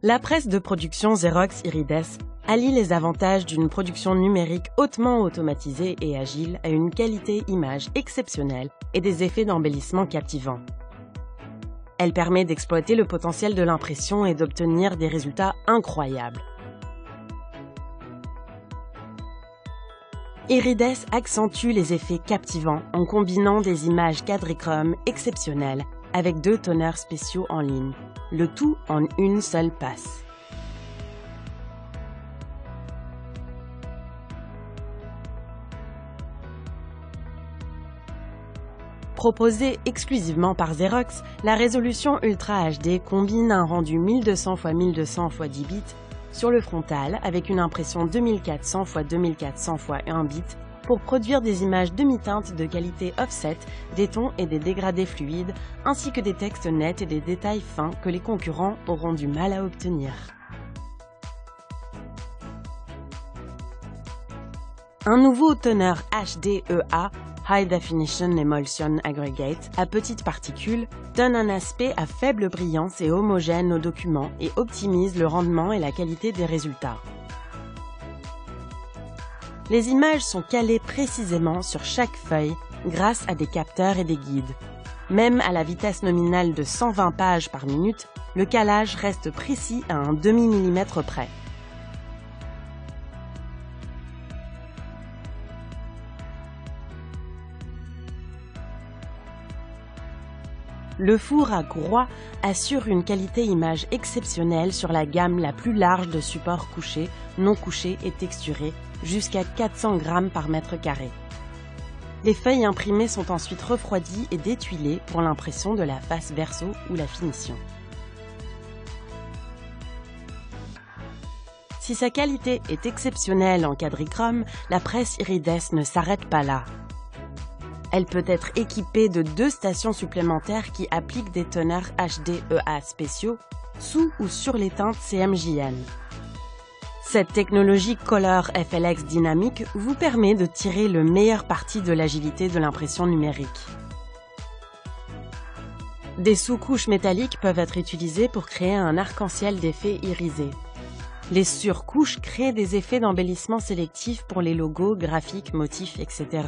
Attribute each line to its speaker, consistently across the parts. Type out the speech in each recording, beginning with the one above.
Speaker 1: La presse de production Xerox Irides allie les avantages d'une production numérique hautement automatisée et agile à une qualité image exceptionnelle et des effets d'embellissement captivants. Elle permet d'exploiter le potentiel de l'impression et d'obtenir des résultats incroyables. Irides accentue les effets captivants en combinant des images quadrichromes exceptionnelles avec 2 toners spéciaux en ligne, le tout en une seule passe. Proposée exclusivement par Xerox, la résolution Ultra HD combine un rendu 1200 x 1200 x 10 bits sur le frontal avec une impression 2400 x 2400 x 1 bit pour produire des images demi-teintes de qualité offset, des tons et des dégradés fluides, ainsi que des textes nets et des détails fins que les concurrents auront du mal à obtenir. Un nouveau toner HDEA, High Definition Emulsion Aggregate, à petites particules, donne un aspect à faible brillance et homogène au document et optimise le rendement et la qualité des résultats. Les images sont calées précisément sur chaque feuille grâce à des capteurs et des guides. Même à la vitesse nominale de 120 pages par minute, le calage reste précis à un demi-millimètre près. Le four à courroie assure une qualité image exceptionnelle sur la gamme la plus large de supports couchés, non couchés et texturés, jusqu'à 400 grammes par mètre carré. Les feuilles imprimées sont ensuite refroidies et détuilées pour l'impression de la face verso ou la finition. Si sa qualité est exceptionnelle en quadrichrome, la presse Irides ne s'arrête pas là. Elle peut être équipée de 2 stations supplémentaires qui appliquent des toners HDEA spéciaux sous ou sur les teintes CMJN. Cette technologie Color FLX dynamique vous permet de tirer le meilleur parti de l'agilité de l'impression numérique. Des sous-couches métalliques peuvent être utilisées pour créer un arc-en-ciel d'effets irisés. Les surcouches créent des effets d'embellissement sélectif pour les logos, graphiques, motifs, etc.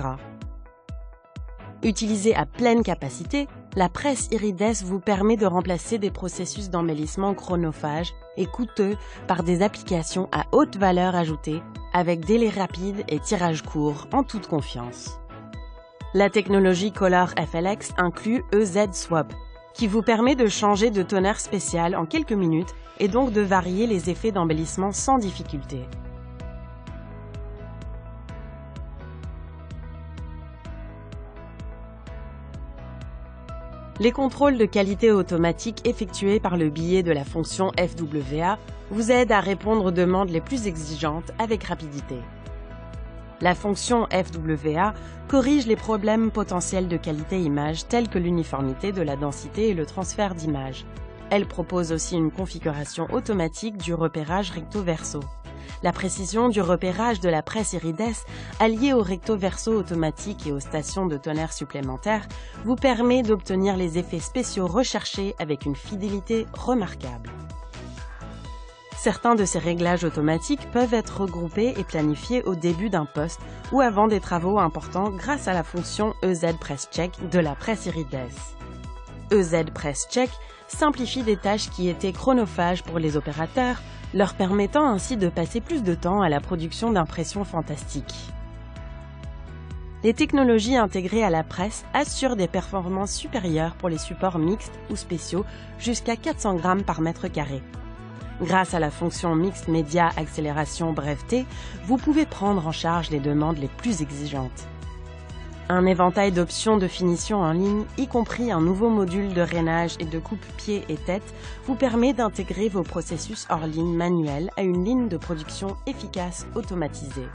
Speaker 1: Utilisée à pleine capacité, la presse Irides vous permet de remplacer des processus d'embellissement chronophages et coûteux par des applications à haute valeur ajoutée, avec délai rapide et tirage court en toute confiance. La technologie Color FLX inclut EZ Swap, qui vous permet de changer de toner spécial en quelques minutes et donc de varier les effets d'embellissement sans difficulté. Les contrôles de qualité automatique effectués par le biais de la fonction FWA vous aident à répondre aux demandes les plus exigeantes avec rapidité. La fonction FWA corrige les problèmes potentiels de qualité image tels que l'uniformité de la densité et le transfert d'image. Elle propose aussi une configuration automatique du repérage recto-verso. La précision du repérage de la presse Irides, alliée au recto-verso automatique et aux stations de toners supplémentaires, vous permet d'obtenir les effets spéciaux recherchés avec une fidélité remarquable. Certains de ces réglages automatiques peuvent être regroupés et planifiés au début d'un poste ou avant des travaux importants grâce à la fonction EZ Press Check de la presse Irides. EZ Press Check simplifie des tâches qui étaient chronophages pour les opérateurs, leur permettant ainsi de passer plus de temps à la production d'impressions fantastiques. Les technologies intégrées à la presse assurent des performances supérieures pour les supports mixtes ou spéciaux jusqu'à 400 grammes par mètre carré. Grâce à la fonction Mixed Media Accélération Breveté, vous pouvez prendre en charge les demandes les plus exigeantes. Un éventail d'options de finition en ligne, y compris un nouveau module de rainage et de coupe pieds et tête, vous permet d'intégrer vos processus hors ligne manuels à une ligne de production efficace automatisée.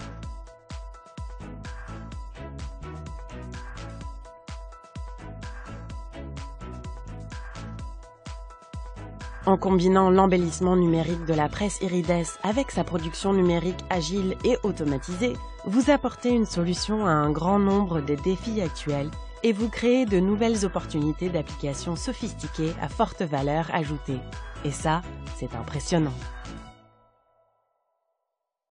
Speaker 1: En combinant l'embellissement numérique de la presse Irides avec sa production numérique agile et automatisée, vous apportez une solution à un grand nombre des défis actuels et vous créez de nouvelles opportunités d'applications sophistiquées à forte valeur ajoutée. Et ça, c'est impressionnant.